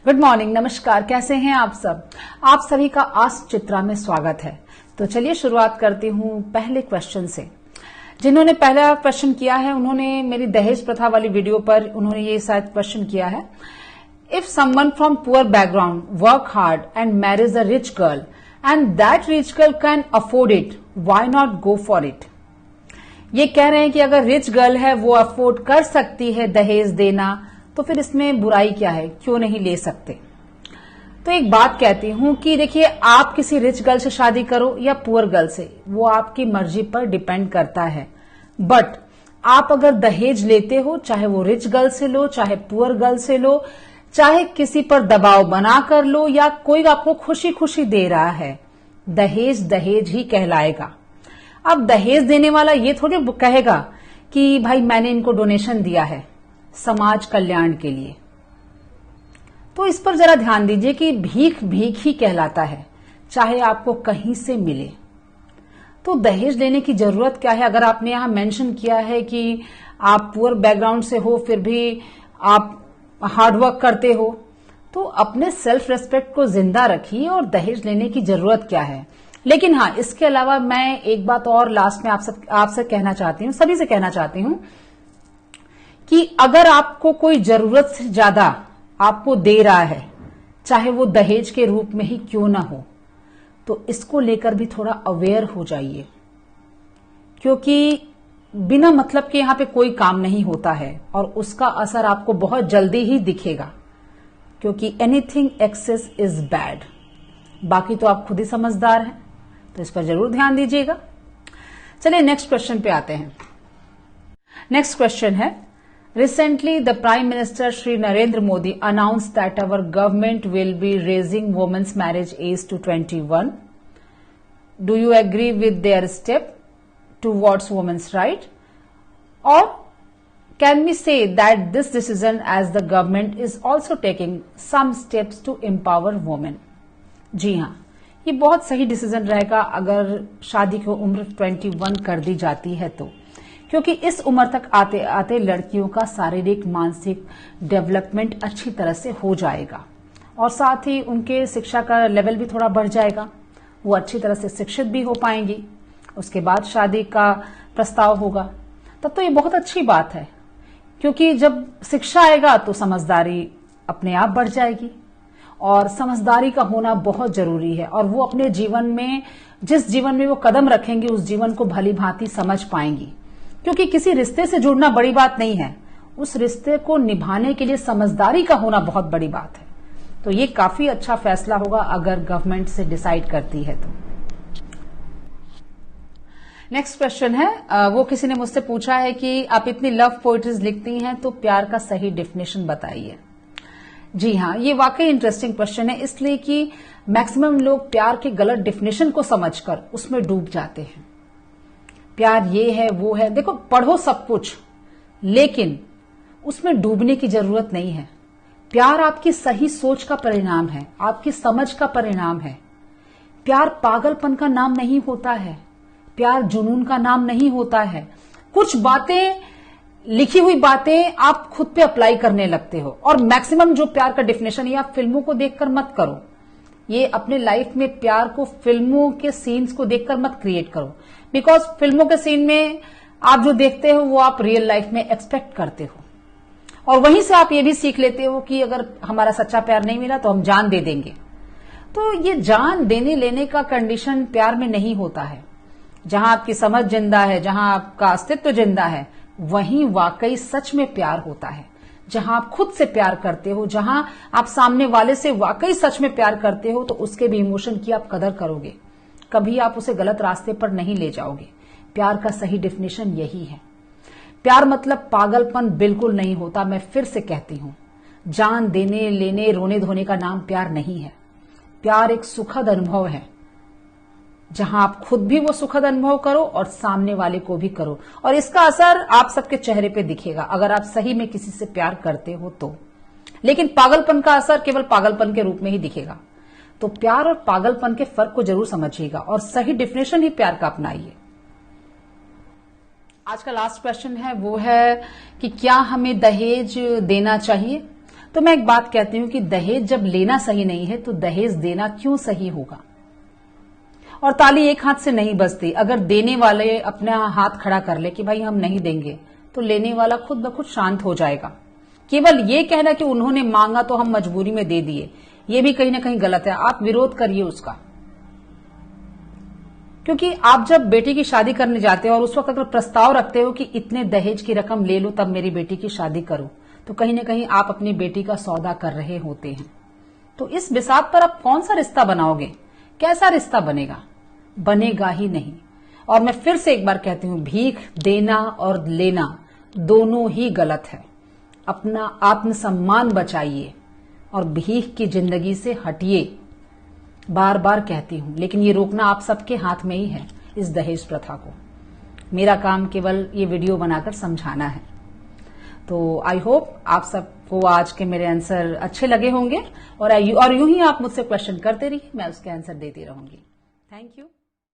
Good morning, नमस्कार। कैसे हैं आप सब? आप सभी का आस्क चित्रा में स्वागत है। तो चलिए शुरुआत करती हूँ पहले क्वेश्चन से। जिन्होंने पहला क्वेश्चन किया है उन्होंने मेरी दहेज प्रथा वाली वीडियो पर उन्होंने ये शायद क्वेश्चन किया है, if someone from poor background work hard and marriage a rich girl and that rich girl can afford it, why not go for it. ये कह रहे हैं कि अगर रिच गर्ल है वो अफोर्ड कर सकती है दहेज देना, तो फिर इसमें बुराई क्या है, क्यों नहीं ले सकते। तो एक बात कहती हूं कि देखिए, आप किसी रिच गर्ल से शादी करो या पुअर गर्ल से, वो आपकी मर्जी पर डिपेंड करता है। बट आप अगर दहेज लेते हो, चाहे वो रिच गर्ल से लो, चाहे पुअर गर्ल से लो, चाहे किसी पर दबाव बना कर लो या कोई आपको खुशी खुशी दे रहा है, दहेज दहेज ही कहलाएगा। अब दहेज देने वाला ये थोड़ी कहेगा कि भाई मैंने इनको डोनेशन दिया है समाज कल्याण के लिए। तो इस पर जरा ध्यान दीजिए कि भीख भीख ही कहलाता है, चाहे आपको कहीं से मिले। तो दहेज लेने की जरूरत क्या है? अगर आपने यहां मेंशन किया है कि आप पुअर बैकग्राउंड से हो फिर भी आप हार्डवर्क करते हो, तो अपने सेल्फ रेस्पेक्ट को जिंदा रखिए और दहेज लेने की जरूरत क्या है। लेकिन हाँ, इसके अलावा मैं एक बात और लास्ट में आपसे कहना चाहती हूँ, सभी से कहना चाहती हूँ कि अगर आपको कोई जरूरत से ज्यादा आपको दे रहा है, चाहे वो दहेज के रूप में ही क्यों ना हो, तो इसको लेकर भी थोड़ा अवेयर हो जाइए, क्योंकि बिना मतलब के यहां पे कोई काम नहीं होता है और उसका असर आपको बहुत जल्दी ही दिखेगा, क्योंकि एनीथिंग एक्सेस इज बैड। बाकी तो आप खुद ही समझदार हैं, तो इस पर जरूर ध्यान दीजिएगा। चलिए नेक्स्ट क्वेश्चन पे आते हैं। नेक्स्ट क्वेश्चन है, Recently, the Prime Minister Shri Narendra Modi announced that our government will be raising women's marriage age to 21. Do you agree with their step towards women's right? Or can we say that this decision as the government is also taking some steps to empower women? जी हाँ, ये बहुत सही decision रहेगा अगर शादी की उम्र 21 कर दी जाती है तो, क्योंकि इस उम्र तक आते आते लड़कियों का शारीरिक मानसिक डेवलपमेंट अच्छी तरह से हो जाएगा और साथ ही उनके शिक्षा का लेवल भी थोड़ा बढ़ जाएगा, वो अच्छी तरह से शिक्षित भी हो पाएंगी। उसके बाद शादी का प्रस्ताव होगा, तब तो ये बहुत अच्छी बात है, क्योंकि जब शिक्षा आएगा तो समझदारी अपने आप बढ़ जाएगी और समझदारी का होना बहुत जरूरी है। और वो अपने जीवन में, जिस जीवन में वो कदम रखेंगे, उस जीवन को भली भांति समझ पाएंगी, क्योंकि किसी रिश्ते से जुड़ना बड़ी बात नहीं है, उस रिश्ते को निभाने के लिए समझदारी का होना बहुत बड़ी बात है। तो ये काफी अच्छा फैसला होगा अगर गवर्नमेंट से डिसाइड करती है तो। नेक्स्ट क्वेश्चन है, वो किसी ने मुझसे पूछा है कि आप इतनी लव पोएट्रीज लिखती हैं तो प्यार का सही डेफिनेशन बताइए। जी हाँ, ये वाकई इंटरेस्टिंग क्वेश्चन है, इसलिए कि मैक्सिमम लोग प्यार के गलत डेफिनेशन को समझकर उसमें डूब जाते हैं। प्यार ये है वो है, देखो पढ़ो सब कुछ, लेकिन उसमें डूबने की जरूरत नहीं है। प्यार आपकी सही सोच का परिणाम है, आपकी समझ का परिणाम है। प्यार पागलपन का नाम नहीं होता है, प्यार जुनून का नाम नहीं होता है। कुछ बातें, लिखी हुई बातें आप खुद पे अप्लाई करने लगते हो, और मैक्सिमम जो प्यार का डेफिनेशन है आप फिल्मों को देखकर मत करो। ये अपने लाइफ में प्यार को फिल्मों के सीन्स को देखकर मत क्रिएट करो, बिकॉज फिल्मों के सीन में आप जो देखते हो वो आप रियल लाइफ में एक्सपेक्ट करते हो, और वहीं से आप ये भी सीख लेते हो कि अगर हमारा सच्चा प्यार नहीं मिला तो हम जान दे देंगे। तो ये जान देने लेने का कंडीशन प्यार में नहीं होता है। जहां आपकी समझ जिंदा है, जहां आपका अस्तित्व जिंदा है, वहीं वाकई सच में प्यार होता है। जहां आप खुद से प्यार करते हो, जहां आप सामने वाले से वाकई सच में प्यार करते हो, तो उसके भी इमोशन की आप कदर करोगे, कभी आप उसे गलत रास्ते पर नहीं ले जाओगे। प्यार का सही डेफिनेशन यही है। प्यार मतलब पागलपन बिल्कुल नहीं होता। मैं फिर से कहती हूं, जान देने लेने रोने धोने का नाम प्यार नहीं है। प्यार एक सुखद अनुभव है, जहां आप खुद भी वो सुखद अनुभव करो और सामने वाले को भी करो, और इसका असर आप सबके चेहरे पे दिखेगा अगर आप सही में किसी से प्यार करते हो तो। लेकिन पागलपन का असर केवल पागलपन के रूप में ही दिखेगा। तो प्यार और पागलपन के फर्क को जरूर समझिएगा और सही डेफिनेशन ही प्यार का अपनाइए। आज का लास्ट क्वेश्चन है वो है कि क्या हमें दहेज देना चाहिए? तो मैं एक बात कहती हूं कि दहेज जब लेना सही नहीं है तो दहेज देना क्यों सही होगा। और ताली एक हाथ से नहीं बजती। अगर देने वाले अपना हाथ खड़ा कर ले कि भाई हम नहीं देंगे, तो लेने वाला खुद ब खुद शांत हो जाएगा। केवल ये कहना कि उन्होंने मांगा तो हम मजबूरी में दे दिए, ये भी कहीं ना कहीं गलत है। आप विरोध करिए उसका, क्योंकि आप जब बेटी की शादी करने जाते हो और उस वक्त अगर प्रस्ताव रखते हो कि इतने दहेज की रकम ले लो तब मेरी बेटी की शादी करो, तो कहीं ना कहीं आप अपनी बेटी का सौदा कर रहे होते हैं। तो इस बिसात पर आप कौन सा रिश्ता बनाओगे? कैसा रिश्ता बनेगा? बनेगा ही नहीं। और मैं फिर से एक बार कहती हूं, भीख देना और लेना दोनों ही गलत है। अपना आत्मसम्मान बचाइए और भीख की जिंदगी से हटिए। बार बार कहती हूं, लेकिन ये रोकना आप सबके हाथ में ही है, इस दहेज प्रथा को। मेरा काम केवल ये वीडियो बनाकर समझाना है। तो आई होप आप सबको आज के मेरे आंसर अच्छे लगे होंगे और यूं ही आप मुझसे क्वेश्चन करते रहिए, मैं उसके आंसर देती रहूंगी। Thank you.